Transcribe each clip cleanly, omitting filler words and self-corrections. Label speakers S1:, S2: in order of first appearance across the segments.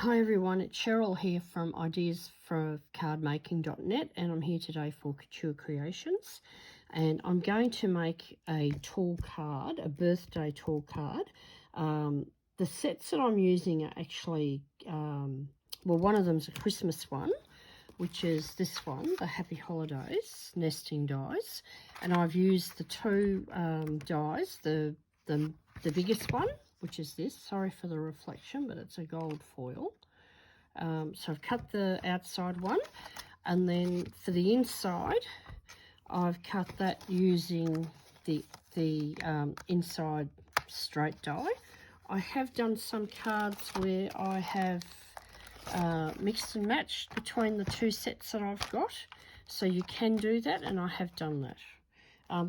S1: Hi everyone, it's Cheryl here from ideasforcardmaking.net, and I'm here today for Couture Creations, and I'm going to make a tall card, a birthday tall card. The sets that I'm using are actually, well, one of them's a Christmas one, which is this one, the Happy Holidays nesting dies, and I've used the two dies, the biggest one, which is this. Sorry for the reflection, but it's a gold foil. So I've cut the outside one, and then for the inside, I've cut that using the inside straight die. I have done some cards where I have mixed and matched between the two sets that I've got, so you can do that, and I have done that.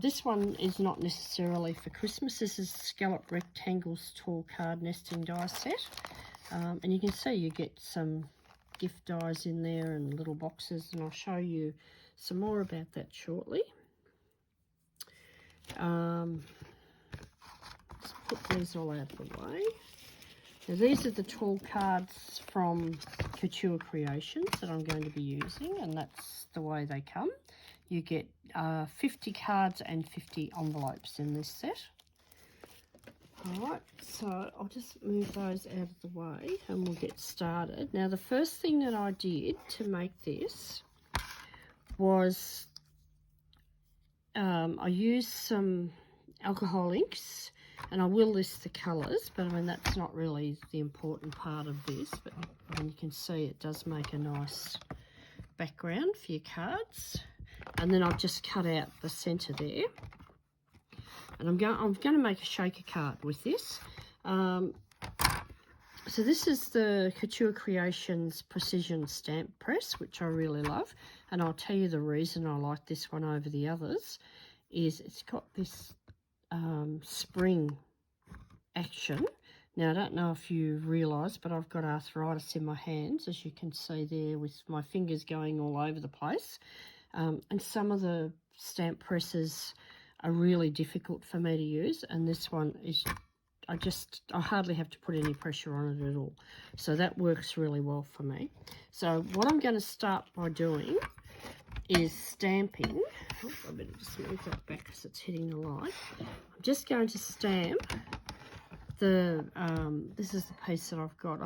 S1: This one is not necessarily for Christmas. This is Scallop Rectangles Tall Card Nesting Die Set. And you can see you get some gift dies in there and little boxes, and I'll show you some more about that shortly. Let's put these all out of the way. Now these are the tall cards from Couture Creations that I'm going to be using, and that's the way they come. You get 50 cards and 50 envelopes in this set. Alright, so I'll just move those out of the way and we'll get started. Now the first thing that I did to make this was I used some alcohol inks, and I will list the colours, but I mean that's not really the important part of this, but I mean, you can see it does make a nice background for your cards. And then I've just cut out the centre there. And I'm going to make a shaker card with this. So this is the Couture Creations Precision Stamp Press, which I really love. And I'll tell you the reason I like this one over the others is it's got this spring action. Now, I don't know if you realise, but I've got arthritis in my hands, as you can see there, with my fingers going all over the place. And some of the stamp presses are really difficult for me to use, and this one is, I hardly have to put any pressure on it at all. So that works really well for me. So what I'm going to start by doing is stamping. Oh, I better just move that back because it's hitting the light. I'm just going to stamp the, this is the piece that I've got.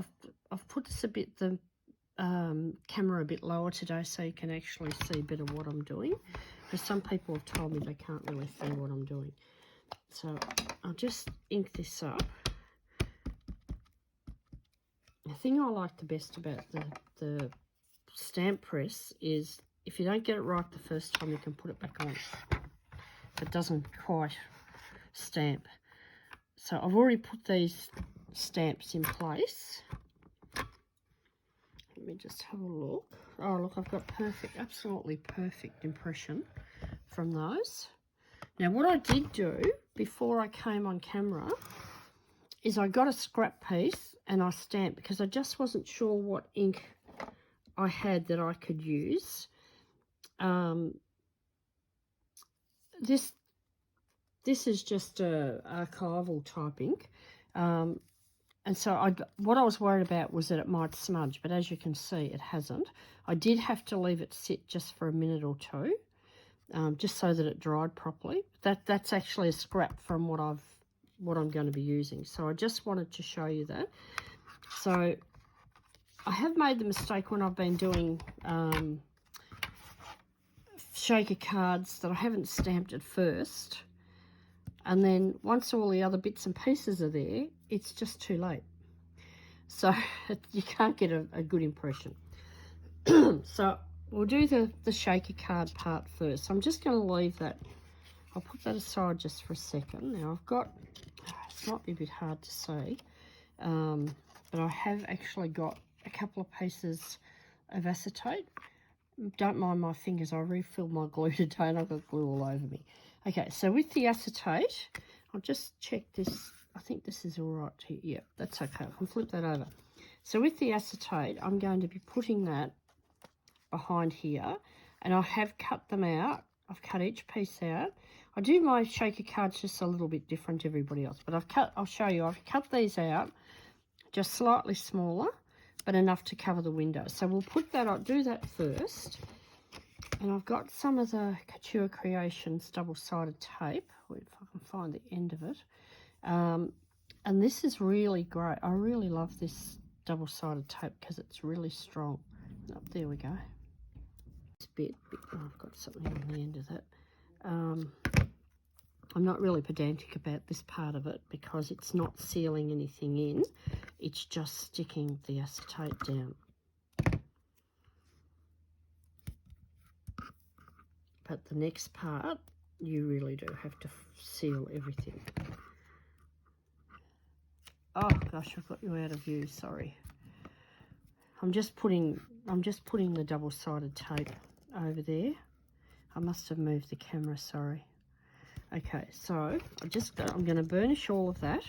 S1: I've put this a bit, the camera a bit lower today so you can actually see a bit of what I'm doing, because some people have told me they can't really see what I'm doing. So I'll just ink this up. The thing I like the best about the stamp press is if you don't get it right the first time, you can put it back on if it doesn't quite stamp. So I've already put these stamps in place. Let me just have a look. Oh, look, I've got perfect, absolutely perfect impression from those. Now, what I did do before I came on camera is I got a scrap piece and I stamped, because I just wasn't sure what ink I had that I could use. This is just a archival type ink. And so what I was worried about was that it might smudge, but as you can see, it hasn't. I did have to leave it sit just for a minute or two, just so that it dried properly. That's actually a scrap from what I'm going to be using. So I just wanted to show you that. So I have made the mistake when I've been doing shaker cards that I haven't stamped at first. And then once all the other bits and pieces are there, it's just too late. So you can't get a good impression. So we'll do the shaker card part first. So I'm just going to leave that. I'll put that aside just for a second. Now I've got, this might be a bit hard to see, but I have actually got a couple of pieces of acetate. Don't mind my fingers, I refilled my glue today and I've got glue all over me. Okay, so with the acetate, I'll just check this. I think this is all right here. Yeah, that's okay. I can flip that over. So with the acetate, I'm going to be putting that behind here, and I have cut them out. I've cut each piece out. I do my shaker cards just a little bit different to everybody else, but I'll show you. I've cut these out just slightly smaller, but enough to cover the window. So we'll put that on, do that first. And I've got some of the Couture Creations double-sided tape, if I can find the end of it. And this is really great. I really love this double-sided tape because it's really strong. Oh, there we go. This bit, oh, I've got something on the end of that. I'm not really pedantic about this part of it because it's not sealing anything in. It's just sticking the acetate down. But the next part, you really do have to seal everything. Oh gosh, I've got you out of view, sorry. I'm just putting the double-sided tape over there. I must have moved the camera, sorry. Okay, so I'm going to burnish all of that.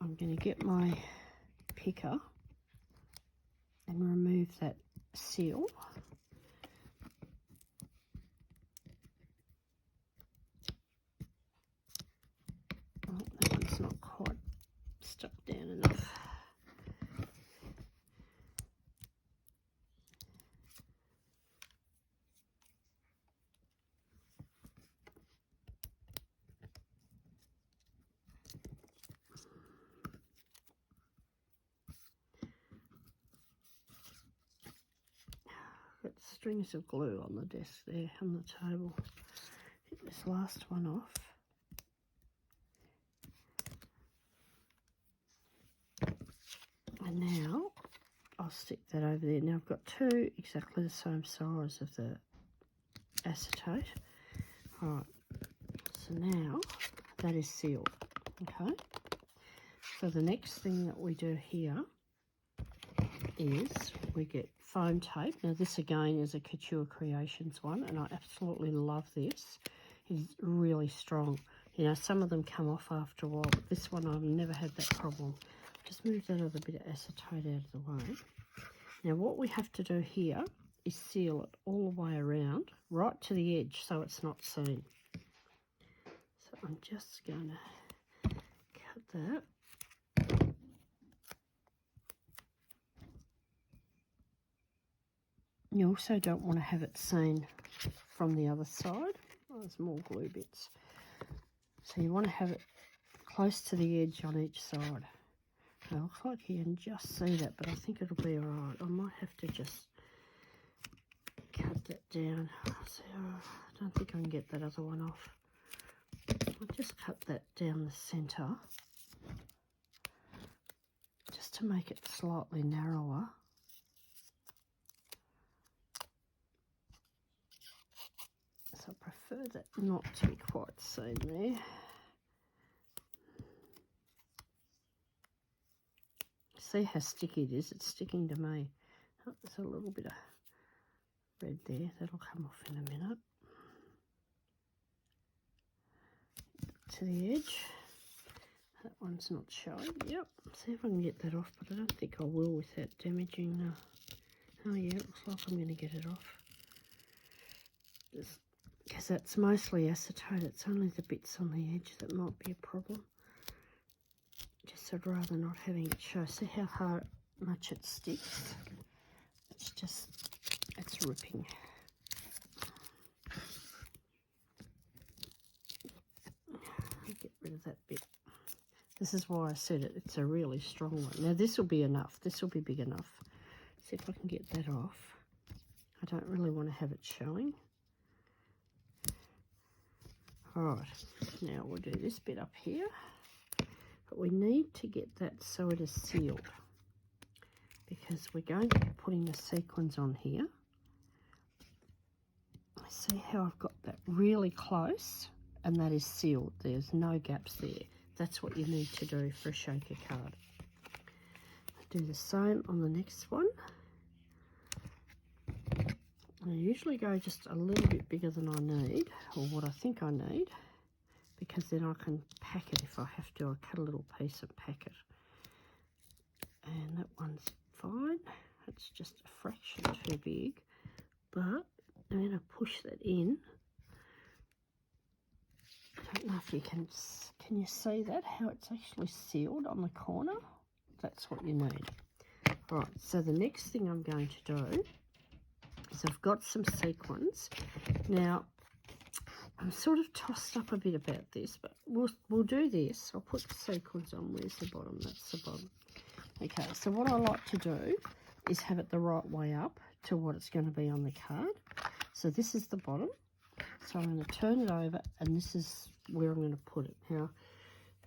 S1: I'm going to get my picker and remove that seal. Oh, that one's not quite stuck down enough. Got strings of glue on the desk there, on the table. Get this last one off. And now I'll stick that over there. Now I've got two exactly the same size of the acetate. Alright, so now that is sealed. Okay, so the next thing that we do here is we get foam tape. Now this again is a Couture Creations one, and I absolutely love this. It's really strong. You know, some of them come off after a while, but this one I've never had that problem. Just move that other bit of acetate out of the way. Now what we have to do here is seal it all the way around, right to the edge, so it's not seen. So I'm just going to cut that. You also don't want to have it seen from the other side. Oh, there's more glue bits. So you want to have it close to the edge on each side. It looks like you can just see that, but I think it'll be alright. I might have to just cut that down. See, I don't think I can get that other one off. I'll just cut that down the centre, just to make it slightly narrower. So I prefer that not to be quite seen there. See how sticky it is? It's sticking to me. Oh, there's a little bit of red there. That'll come off in a minute. To the edge. That one's not showing. Yep. See if I can get that off, but I don't think I will without damaging the... Oh yeah, it looks like I'm going to get it off. Just because that's mostly acetate. It's only the bits on the edge that might be a problem. Just I'd rather not having it show. See how much it sticks? It's ripping. Get rid of that bit. This is why I said it's a really strong one. Now this will be enough. This will be big enough. See if I can get that off. I don't really want to have it showing. Alright, now we'll do this bit up here. But we need to get that so it is sealed, because we're going to be putting the sequins on here. See how I've got that really close, and that is sealed. There's no gaps there. That's what you need to do for a shaker card. I'll do the same on the next one. I usually go just a little bit bigger than I need, or what I think I need, because then I can pack it if I have to. I cut a little piece and pack it. And that one's fine. It's just a fraction too big, but I'm going to push that in. I don't know if you can you see that, how it's actually sealed on the corner? That's what you need. Right, so the next thing I'm going to do is I've got some sequins. Now, I'm sort of tossed up a bit about this, but we'll do this. I'll put the sequins on. Where's the bottom? That's the bottom. Okay, so what I like to do is have it the right way up to what it's going to be on the card. So this is the bottom. So I'm going to turn it over, and this is where I'm going to put it. Now,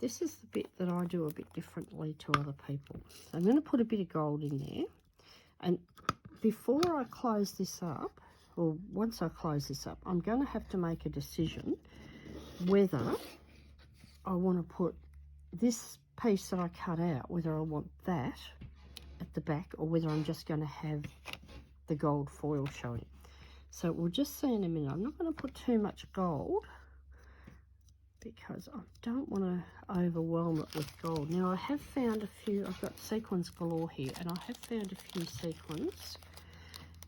S1: this is the bit that I do a bit differently to other people. So I'm going to put a bit of gold in there. And before I close this up, or once I close this up, I'm going to have to make a decision whether I want to put this piece that I cut out, whether I want that at the back or whether I'm just going to have the gold foil showing. So we'll just see in a minute. I'm not going to put too much gold because I don't want to overwhelm it with gold. Now I have found a few, I've got sequins galore here, and I have found a few sequins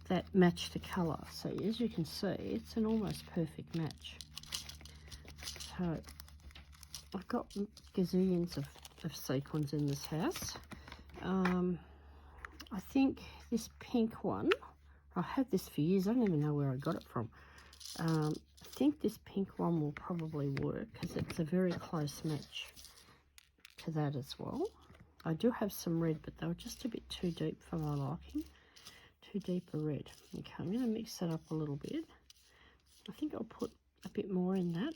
S1: that match the colour. So as you can see, it's an almost perfect match. So I've got gazillions of sequins in this house. I think this pink one, I had this for years, I don't even know where I got it from. I think this pink one will probably work because it's a very close match to that as well. I do have some red, but they were just a bit too deep for my liking. Too deep a red. Okay, I'm going to mix that up a little bit. I think I'll put a bit more in that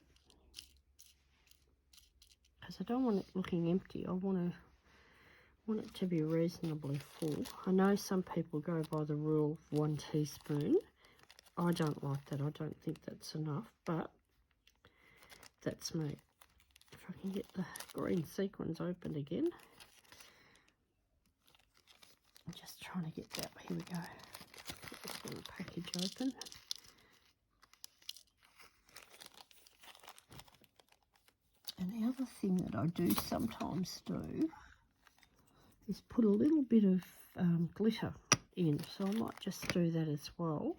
S1: because I don't want it looking empty. I want it to be reasonably full. I know some people go by the rule of 1 teaspoon. I don't like that. I don't think that's enough, but that's me. If I can get the green sequins open again. I'm just trying to get that. Here we go. Get this little package open. And the other thing that I do sometimes do is put a little bit of glitter in. So I might just do that as well.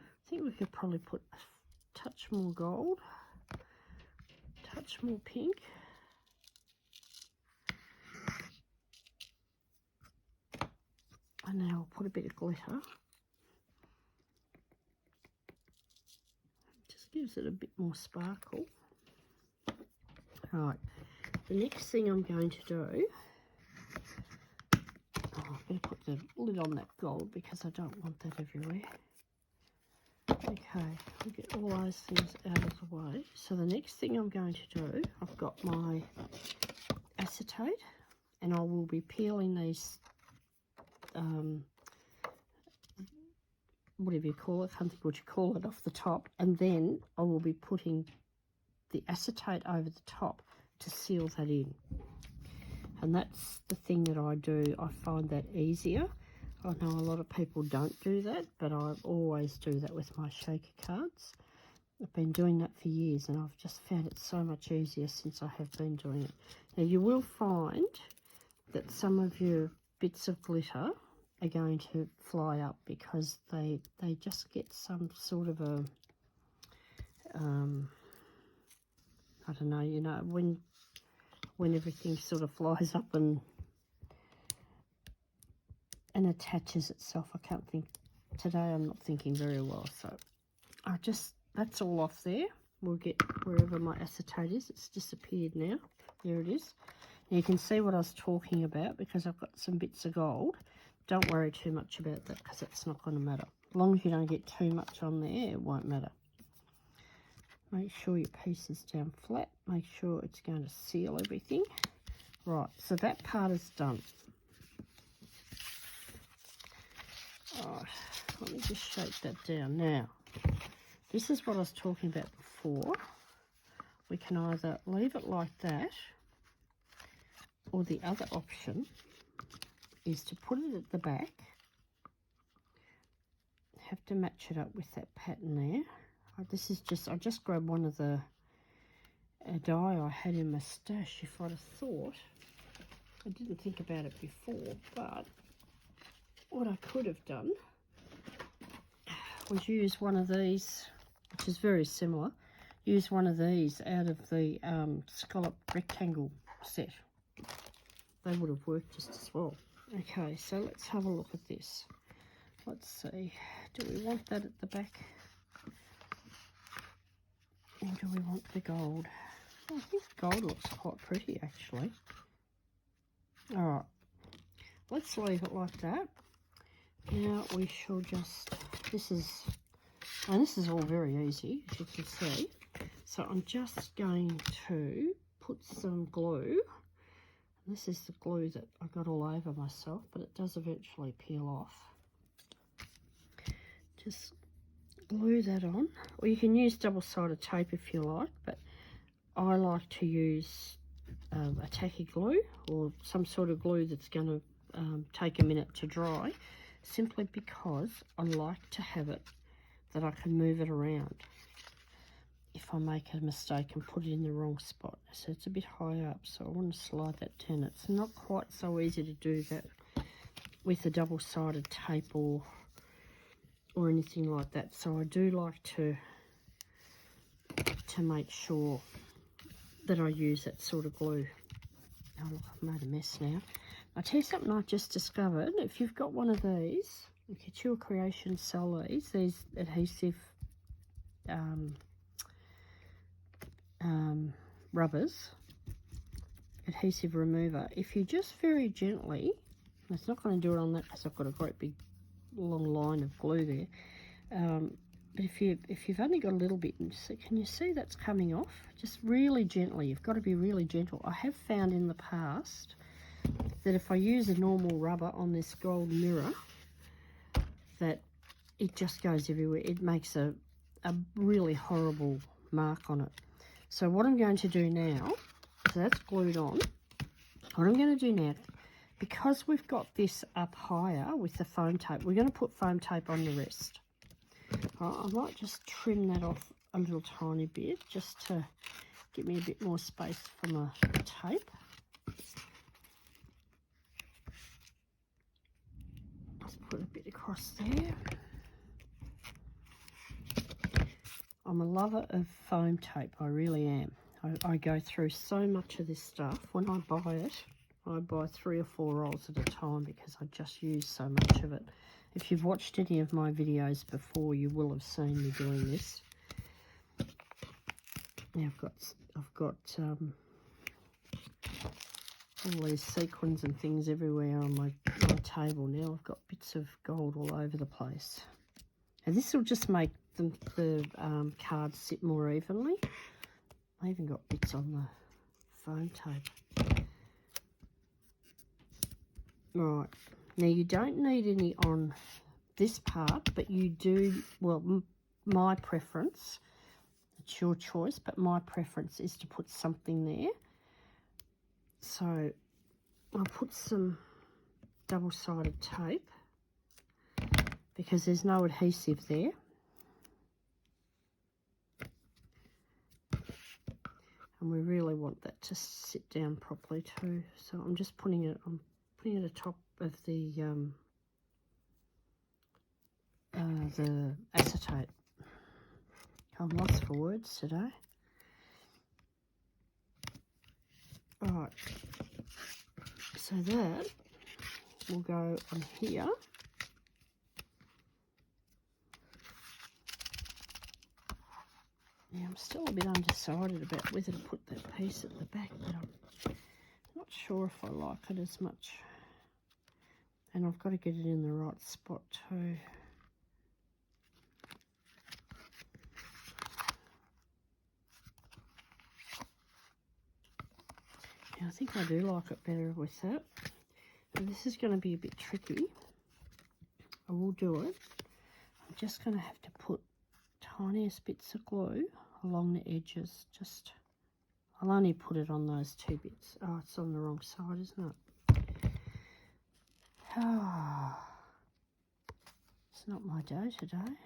S1: I think we could probably put a touch more gold, touch more pink. And now I'll put a bit of glitter. Just gives it a bit more sparkle. Right, the next thing I'm going to do, I'm going to put the lid on that gold because I don't want that everywhere. Okay, I'll get all those things out of the way. So the next thing I'm going to do, I've got my acetate, and I will be peeling these, whatever you call it, I can't think what you call it, off the top, and then I will be putting the acetate over the top to seal that in. And that's the thing that I do. I find that easier. I know a lot of people don't do that, but I always do that with my shaker cards. I've been doing that for years, and I've just found it so much easier since I have been doing it. Now you will find that some of your bits of glitter are going to fly up because they just get some sort of a I don't know, you know, when everything sort of flies up and attaches itself. I can't think today. I'm not thinking very well, so that's all off there. We'll get wherever my acetate is. It's disappeared now. There it is. Now you can see what I was talking about because I've got some bits of gold. Don't worry too much about that because it's not going to matter. As long as you don't get too much on there, it won't matter. Make sure your piece is down flat. Make sure it's going to seal everything. Right, so that part is done. Alright, let me just shape that down. Now, this is what I was talking about before. We can either leave it like that, or the other option is to put it at the back. Have to match it up with that pattern there. This is just, I just grabbed one of the die I had in my stash. If I'd have thought, I didn't think about it before, but what I could have done was use one of these, which is very similar. Use one of these out of the scallop rectangle set. they would have worked just as well. Okay, so let's have a look at this. Let's see, do we want that at the back? Or do we want the gold? I think gold looks quite pretty actually. Alright, let's leave it like that. Now we shall just, this is all very easy, as you can see. So I'm just going to put some glue. This is the glue that I got all over myself, but it does eventually peel off. Just glue that on, or you can use double-sided tape if you like, but I like to use a tacky glue or some sort of glue that's going to take a minute to dry, simply because I like to have it that I can move it around if I make a mistake and put it in the wrong spot. So it's a bit high up, so I want to slide that down. It's not quite so easy to do that with a double-sided tape or anything like that, so I do like to make sure that I use that sort of glue. Oh look, I've made a mess now. I'll tell you something I just discovered. If you've got one of these, Couture Creations sell these adhesive rubbers, adhesive remover. If you just very gently, it's not going to do it on that because I've got a great big long line of glue there, but if you've only got a little bit, can you see that's coming off? Just really gently. You've got to be really gentle. I have found in the past that if I use a normal rubber on this gold mirror, that it just goes everywhere. It makes a really horrible mark on it. So what I'm going to do now, so that's glued on, what I'm going to do now, because we've got this up higher with the foam tape, we're going to put foam tape on the rest. I might just trim that off a little tiny bit just to give me a bit more space for my tape. Let's put a bit across there. I'm a lover of foam tape, I really am. I go through so much of this stuff. When I buy it, I buy 3 or 4 rolls at a time because I just use so much of it. If you've watched any of my videos before, you will have seen me doing this. Now I've got all these sequins and things everywhere on my table now. I've got bits of gold all over the place. And this will just make the cards sit more evenly. I even got bits on the foam tape. Right, now you don't need any on this part, but you do, well, my preference, it's your choice, but my preference is to put something there. So I'll put some double-sided tape because there's no adhesive there. And we really want that to sit down properly too. So I'm just putting it atop of the acetate. I'm lost for words today. Right, so that will go on here. Yeah, I'm still a bit undecided about whether to put that piece at the back, but I'm not sure if I like it as much. And I've got to get it in the right spot too. Yeah, I think I do like it better with that. And this is going to be a bit tricky. I will do it. I'm just going to have to put tiniest bits of glue along the edges. I'll only put it on those 2 bits. Oh, it's on the wrong side, isn't it? Ah, it's not my day today.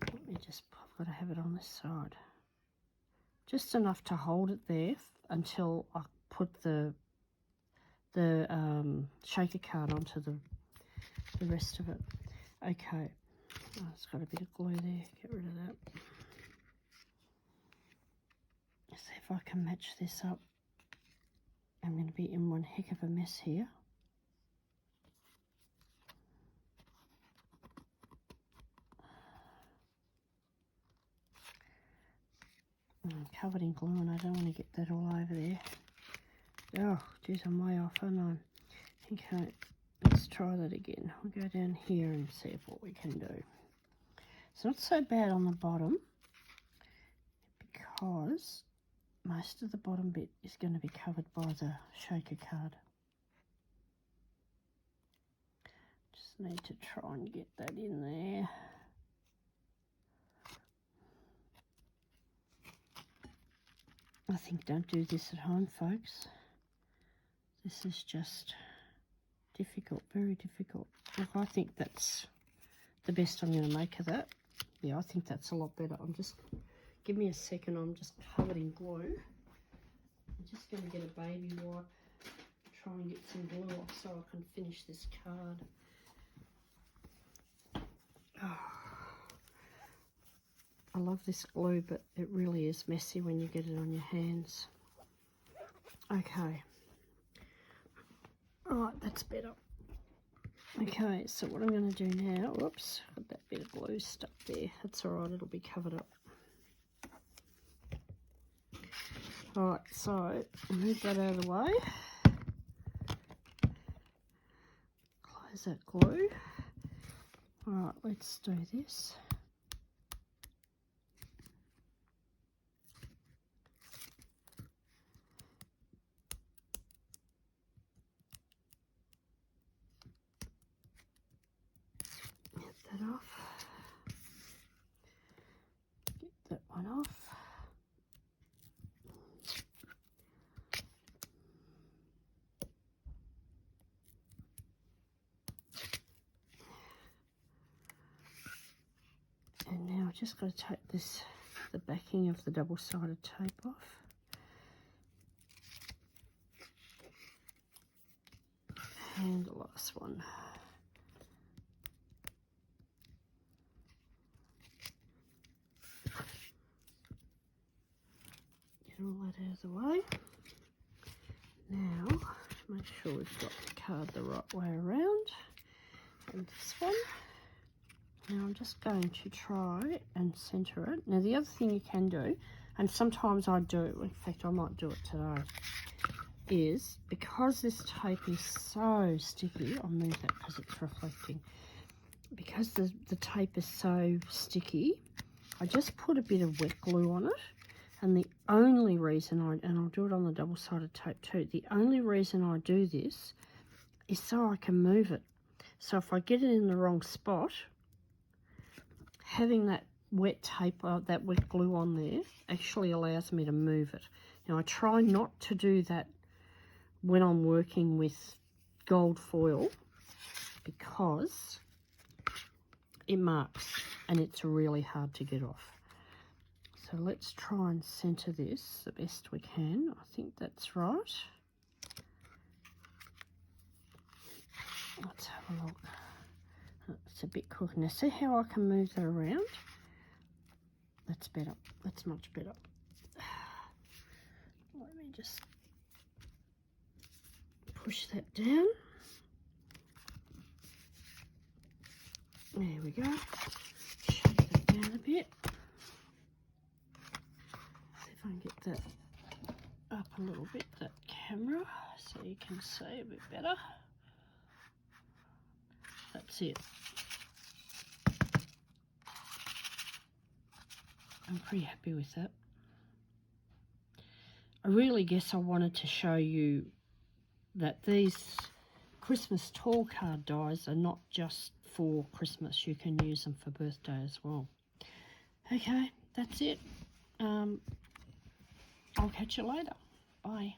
S1: Let me just, I've got to have it on this side. Just enough to hold it there until I put the shaker card onto the rest of it. Okay, oh, it's got a bit of glue there, get rid of that. Let's see if I can match this up. I'm going to be in one heck of a mess here. I'm covered in glue and I don't want to get that all over there. Oh, geez, I'm way off, aren't I? Okay, let's try that again. We'll go down here and see what we can do. It's not so bad on the bottom because most of the bottom bit is going to be covered by the shaker card. Just need to try and get that in there. I think don't do this at home, folks. This is just difficult, very difficult. Look, I think that's the best I'm going to make of that. Yeah, I think that's a lot better. Give me a second, I'm just covered in glue. I'm just going to get a baby wipe, try and get some glue off so I can finish this card. Oh, I love this glue, but it really is messy when you get it on your hands. Okay. Alright, that's better. Okay, so what I'm going to do now, whoops, got that bit of glue stuck there. That's alright, it'll be covered up. Alright, so move that out of the way. Close that glue. Alright, let's do this. Get that off. Get that one off. And now I've just got to take the backing of the double-sided tape off. And the last one. Get all that out of the way. Now, make sure we've got the card the right way around. And this one. Now I'm just going to try and centre it. Now the other thing you can do, and sometimes I do, in fact I might do it today, is because this tape is so sticky, I'll move that because it's reflecting. Because the tape is so sticky, I just put a bit of wet glue on it. And the only reason and I'll do it on the double-sided tape too, the only reason I do this is so I can move it. So if I get it in the wrong spot, having that wet tape, that wet glue on there actually allows me to move it. Now I try not to do that when I'm working with gold foil because it marks and it's really hard to get off. So let's try and centre this the best we can. I think that's right. Let's have a look. It's a bit crooked. Now see how I can move that around? That's better. That's much better. Let me just push that down. There we go. Shake that down a bit. See if I can get that up a little bit, that camera, so you can see a bit better. That's it. I'm pretty happy with that. I really guess I wanted to show you that these Christmas tall card dies are not just for Christmas. You can use them for birthday as well. Okay, that's it. I'll catch you later. Bye.